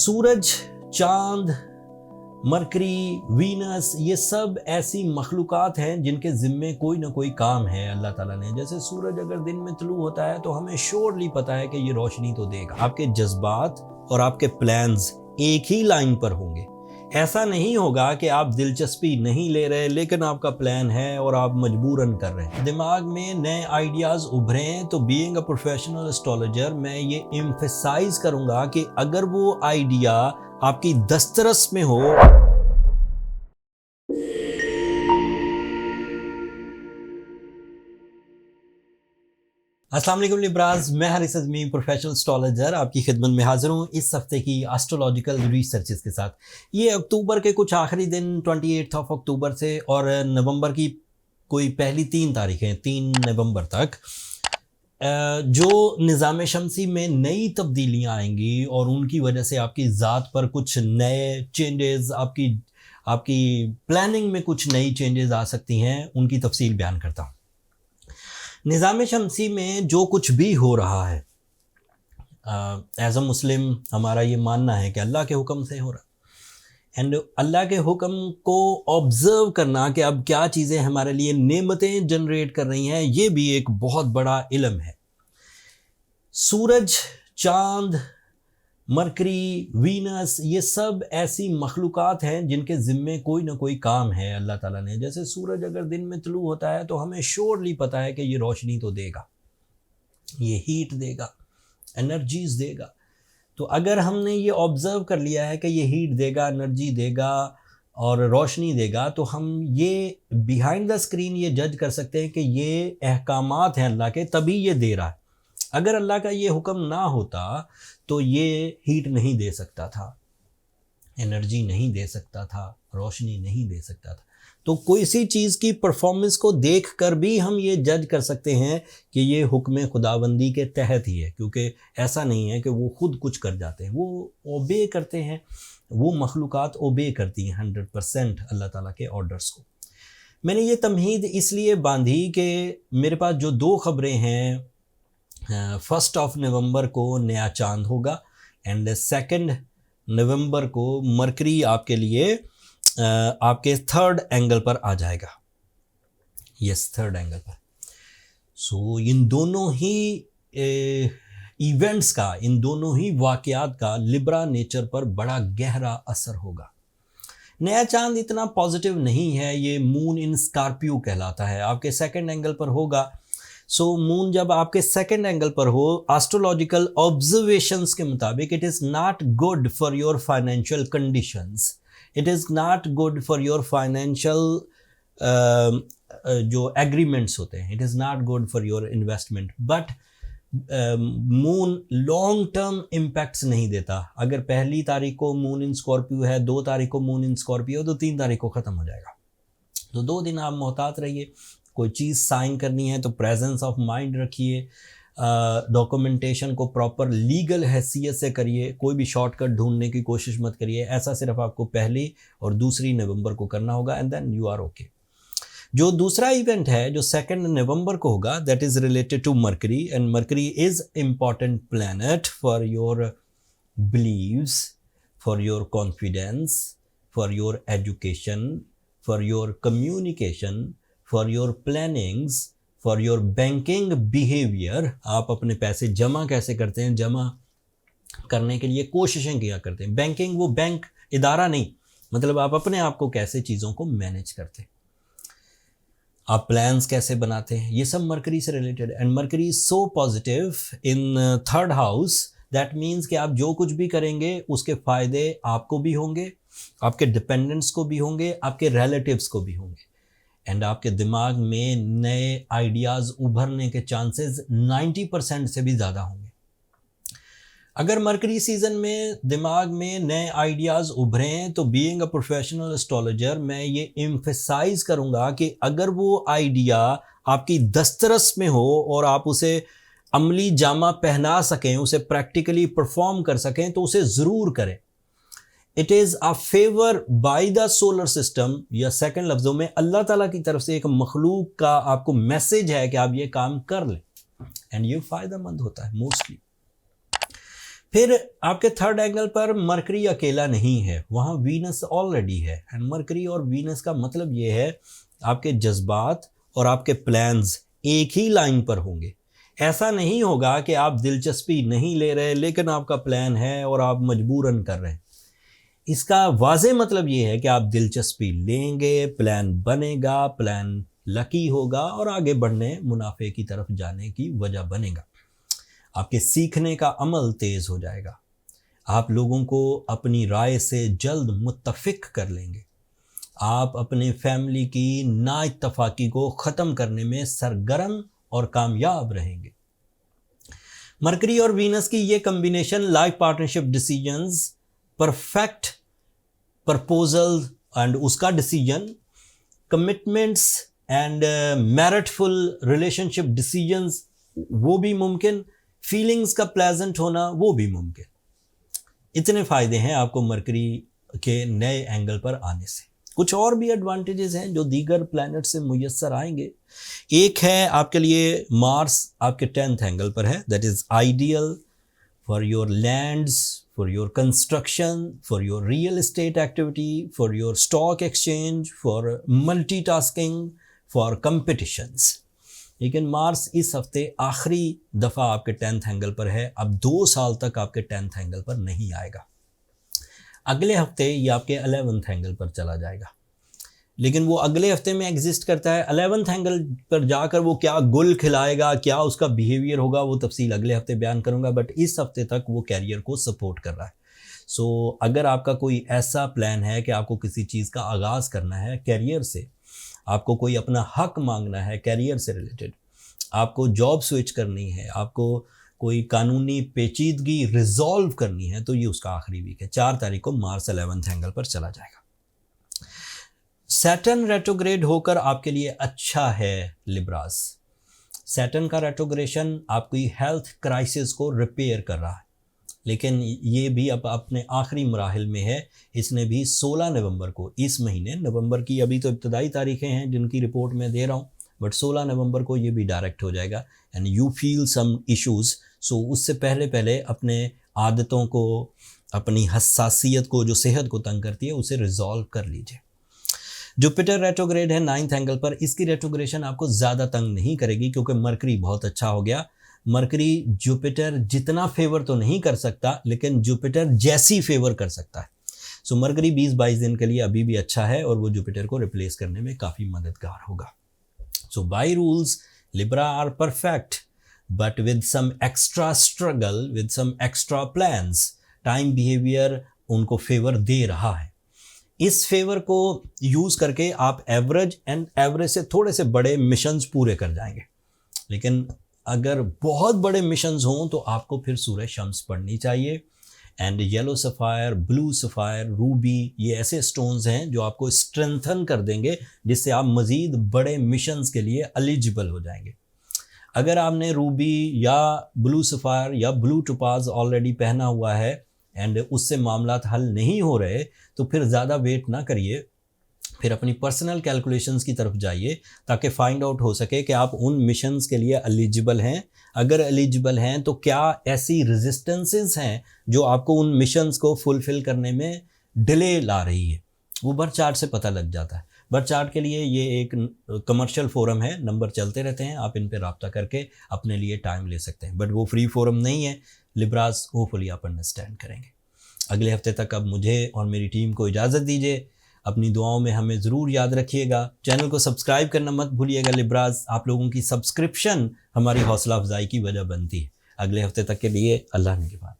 सूरज, चांद, mercury, Venus, ये सब ऐसी मखलूक़ात हैं जिनके ज़िम्मे कोई ना कोई काम है अल्लाह ताला ने। जैसे सूरज अगर दिन में तुलू होता है तो हमें श्योरली पता है कि ये रोशनी तो देगा। आपके जज्बात और आपके प्लान्स एक ही लाइन पर होंगे। ऐसा नहीं होगा कि आप दिलचस्पी नहीं ले रहे लेकिन आपका प्लान है और आप मजबूरन कर रहे हैं। दिमाग में नए आइडियाज़ उभरे हैं तो बीइंग अ प्रोफेशनल एस्ट्रोलॉजर मैं ये एम्फसाइज करूँगा कि अगर वो आइडिया आपकी दस्तरस में हो। अस्सलाम वालेकुम लिब्राज, मैं हारिस अज़मी प्रोफेशनल एस्ट्रोलॉजर आपकी खिदमत में हाजिर हूँ इस हफ्ते की एस्ट्रोलॉजिकल रिसर्चेस के साथ। ये अक्टूबर के कुछ आखिरी दिन 28 अक्टूबर से और नवंबर की कोई पहली 3 तारीखें 3 नवंबर तक जो निज़ाम शमसी में नई तब्दीलियाँ आएंगी और उनकी वजह से आपकी ज़ात पर कुछ नए चेंजेस, आपकी प्लानिंग में कुछ नई चेंजेस आ सकती हैं, उनकी तफसील बयान करता हूँ। निज़ाम शमसी में जो कुछ भी हो रहा है एज अ मुस्लिम हमारा ये मानना है कि अल्लाह के हुक्म से हो रहा है। एंड अल्लाह के हुक्म को ऑब्ज़र्व करना कि अब क्या चीज़ें हमारे लिए नेमतें जनरेट कर रही हैं, ये भी एक बहुत बड़ा इल्म है। सूरज, चांद, मरकरी, वीनस, ये सब ऐसी मखलूक़ात हैं जिनके ज़िम्मे कोई ना कोई काम है अल्लाह ताला ने। जैसे सूरज अगर दिन में तुलू होता है तो हमें श्योरली पता है कि ये रोशनी तो देगा, ये हीट देगा, एनर्जीज देगा। तो अगर हमने ये ऑब्ज़र्व कर लिया है कि ये हीट देगा, एनर्जी देगा और रोशनी देगा, तो हम ये बिहाइंड द स्क्रीन ये जज कर सकते हैं कि ये अहकामात हैं अल्लाह के, तभी ये दे रहा है। अगर अल्लाह का ये हुक्म ना होता तो ये हीट नहीं दे सकता था, एनर्जी नहीं दे सकता था, रोशनी नहीं दे सकता था। तो कोई सी चीज़ की परफॉर्मेंस को देख कर भी हम ये जज कर सकते हैं कि ये हुक्म खुदाबंदी के तहत ही है, क्योंकि ऐसा नहीं है कि वो खुद कुछ कर जाते हैं, वो ओबे करते हैं। वो मखलूक़ात ओबे करती हैं 100% अल्लाह ताला के ऑर्डर्स को। मैंने ये तमहीद इसलिए बांधी कि मेरे पास जो 2 ख़बरें हैं, 1 नवंबर को नया चांद होगा एंड 2 नवंबर को मरकरी आपके लिए आपके 3rd एंगल पर आ जाएगा। यस, 3rd एंगल पर। सो इन दोनों ही इवेंट्स का, इन दोनों ही वाक़यात का लिब्रा नेचर पर बड़ा गहरा असर होगा। नया चांद इतना पॉजिटिव नहीं है, ये मून इन स्कॉर्पियो कहलाता है, आपके 2nd एंगल पर होगा। सो मून जब आपके 2nd एंगल पर हो, एस्ट्रोलॉजिकल ऑब्जर्वेशंस के मुताबिक it is not good for your financial conditions, it is not good for your financial जो एग्रीमेंट्स होते हैं, it is not good for your investment. But moon long term impacts नहीं देता। अगर 1 तारीख को मून इन स्कॉर्पियो है, 2 तारीख को मून इन स्कॉर्पियो, तो 3 तारीख को ख़त्म हो जाएगा। तो 2 दिन आप मोहतात रहिए। कोई चीज़ साइन करनी है तो प्रेजेंस ऑफ माइंड रखिए, डॉक्यूमेंटेशन को प्रॉपर लीगल हैसियत से करिए, कोई भी शॉर्टकट ढूंढने की कोशिश मत करिए। ऐसा सिर्फ आपको 1 और 2 नवंबर को करना होगा and then you are okay. जो दूसरा इवेंट है जो 2 नवंबर को होगा, that is related to Mercury and Mercury is important planet for your believes, for your confidence, for your education, for your communication, for your plannings, for your banking behaviour. आप अपने पैसे जमा कैसे करते हैं, जमा करने के लिए कोशिशें क्या करते हैं। बैंकिंग वो बैंक इदारा नहीं, मतलब आप अपने आप को कैसे चीज़ों को मैनेज करते हैं, आप प्लान्स कैसे बनाते हैं, ये सब मरकरी से related. And mercury is so positive in 3rd house, that means कि आप जो कुछ भी करेंगे उसके फ़ायदे आपको भी होंगे, आपके डिपेंडेंट्स को भी होंगे, आपके रिलेटिव्स को भी होंगे। एंड आपके दिमाग में नए आइडियाज़ उभरने के चांसेस 90% से भी ज़्यादा होंगे। अगर मरकरी सीज़न में दिमाग में नए आइडियाज़ उभरे हैं तो बीइंग अ प्रोफेशनल एस्ट्रोलॉजर मैं ये एम्फसाइज करूँगा कि अगर वो आइडिया आपकी दस्तरस में हो और आप उसे अमली जामा पहना सकें, उसे प्रैक्टिकली परफॉर्म कर सकें, तो उसे ज़रूर करें। It is a favour by the solar system, या 2nd लफ्ज़ों में अल्लाह ताला की तरफ से एक मखलूक का आपको मैसेज है कि आप ये काम कर लें, एंड ये फ़ायदेमंद होता है मोस्टली। फिर आपके थर्ड एंगल पर मरकरी अकेला नहीं है, वहाँ वीनस ऑलरेडी है। एंड मरकरी और वीनस का मतलब ये है आपके जज्बात और आपके प्लान्स एक ही लाइन पर होंगे। ऐसा नहीं होगा कि आप दिलचस्पी नहीं ले रहे लेकिन आपका प्लान है और आप मजबूरन कर रहे हैं। इसका वाज़े मतलब ये है कि आप दिलचस्पी लेंगे, प्लान बनेगा, प्लान लकी होगा और आगे बढ़ने, मुनाफे की तरफ जाने की वजह बनेगा। आपके सीखने का अमल तेज़ हो जाएगा। आप लोगों को अपनी राय से जल्द मुत्तफिक कर लेंगे। आप अपने फैमिली की नाइत्तफाकी को ख़त्म करने में सरगर्म और कामयाब रहेंगे। मरकरी और वीनस की ये combination life partnership decisions, perfect proposal and उसका decision, commitments and meritful relationship decisions वो भी मुमकिन, फीलिंग्स का प्लेजेंट होना वो भी मुमकिन। इतने फ़ायदे हैं आपको मरकरी के नए एंगल पर आने से। कुछ और भी एडवांटेजेस हैं जो दीगर प्लैनेट से मुयस्सर आएंगे। एक है आपके लिए मार्स आपके 10th एंगल पर है, that is ideal for your lands, for your construction, for your real estate activity, for your stock exchange, for multitasking, for competitions. लेकिन मार्स इस हफ्ते आखिरी दफ़ा आपके 10th एंगल पर है, अब 2 साल तक आपके 10th एंगल पर नहीं आएगा। अगले हफ्ते ये आपके 11th एंगल पर चला जाएगा, लेकिन वो अगले हफ्ते में एग्जिस्ट करता है। 11th एंगल पर जाकर वो क्या गुल खिलाएगा, क्या उसका बिहेवियर होगा, वो तफसील अगले हफ्ते बयान करूँगा, बट इस हफ्ते तक वो कैरियर को सपोर्ट कर रहा है। सो अगर आपका कोई ऐसा प्लान है कि आपको किसी चीज़ का आगाज़ करना है कैरियर से, आपको कोई अपना हक मांगना है कैरियर से रिलेटेड, आपको जॉब स्विच करनी है, आपको कोई कानूनी पेचीदगी रिजॉल्व करनी है, तो ये उसका आखिरी वीक है। 4 तारीख को मार्स 11th एंगल पर चला जाएगा। सैटर्न रेट्रोग्रेड होकर आपके लिए अच्छा है लिब्रास। सैटर्न का रेट्रोग्रेशन आपकी हेल्थ क्राइसिस को रिपेयर कर रहा है, लेकिन ये भी अब अपने आखिरी मराहिल में है। इसने भी 16 नवंबर को, इस महीने नवंबर की अभी तो इब्तदाई तारीखें हैं जिनकी रिपोर्ट मैं दे रहा हूँ, बट 16 नवंबर को ये भी डायरेक्ट हो जाएगा and you feel some issues. So उससे पहले अपने आदतों को, अपनी हसासियत को जो सेहत को तंग करती है, उसे रिजॉल्व कर लीजिए। जुपिटर रेट्रोग्रेड है 9th एंगल पर। इसकी रेट्रोग्रेशन आपको ज़्यादा तंग नहीं करेगी क्योंकि मरकरी बहुत अच्छा हो गया। मरकरी जुपिटर जितना फेवर तो नहीं कर सकता, लेकिन जुपिटर जैसी फेवर कर सकता है। सो मरकरी 20-22 दिन के लिए अभी भी अच्छा है और वो जुपिटर को रिप्लेस करने में काफ़ी मददगार होगा। So by rules Libra are perfect but with some extra struggle, with some extra plans. Time behaviour उनको फेवर दे रहा है। इस फेवर को यूज़ करके आप एवरेज से थोड़े से बड़े मिशंस पूरे कर जाएंगे। लेकिन अगर बहुत बड़े मिशंस हों तो आपको फिर सूरज शम्स पढ़नी चाहिए। And yellow sapphire, blue sapphire, Ruby, ये ऐसे स्टोन्स हैं जो आपको स्ट्रेंथन कर देंगे, जिससे आप मज़ीद बड़े मिशंस के लिए एलिजिबल हो जाएंगे। अगर आपने रूबी या ब्लू सफ़ायर या ब्लू टोपाज ऑलरेडी पहना हुआ है एंड उससे मामलात हल नहीं हो रहे, तो फिर ज़्यादा वेट ना करिए, फिर अपनी पर्सनल कैलकुलेशंस की तरफ जाइए ताकि फाइंड आउट हो सके कि आप उन मिशंस के लिए एलिजिबल हैं। अगर एलिजिबल हैं तो क्या ऐसी रेजिस्टेंसेस हैं जो आपको उन मिशंस को फुलफ़िल करने में डिले ला रही है, वो बर्थ चार्ट से पता लग जाता है। बर्थ चार्ट के लिए ये एक कमर्शियल फोरम है, नंबर चलते रहते हैं, आप इन पे रब्ता करके अपने लिए टाइम ले सकते हैं, बट वो फ्री फोरम नहीं है। लिब्रास होपफुली आप अंडरस्टैंड करेंगे। अगले हफ्ते तक अब मुझे और मेरी टीम को इजाज़त दीजिए। अपनी दुआओं में हमें ज़रूर याद रखिएगा। चैनल को सब्सक्राइब करना मत भूलिएगा। लिब्रास, आप लोगों की सब्सक्रिप्शन हमारी हौसला अफजाई की वजह बनती है। अगले हफ्ते तक के लिए अल्लाह निगहबान।